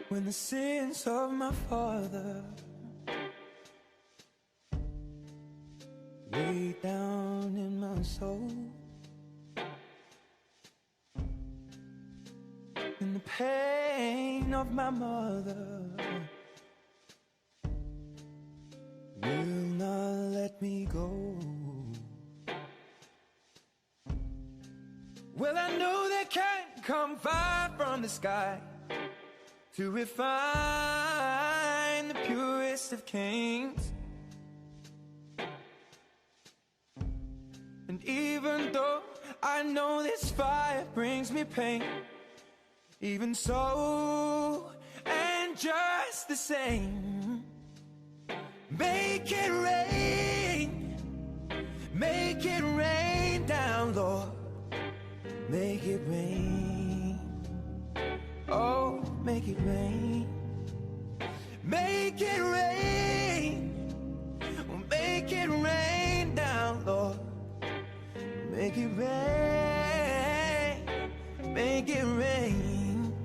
when the sins of my father lay down in my soul, and the pain of my mother will not let me go. Well, I know they can't come far from the sky to refine the purest of kings. And even though I know this fire brings me pain, even so, and just the same, make it rain down, Lord, make it rain, oh, make it rain.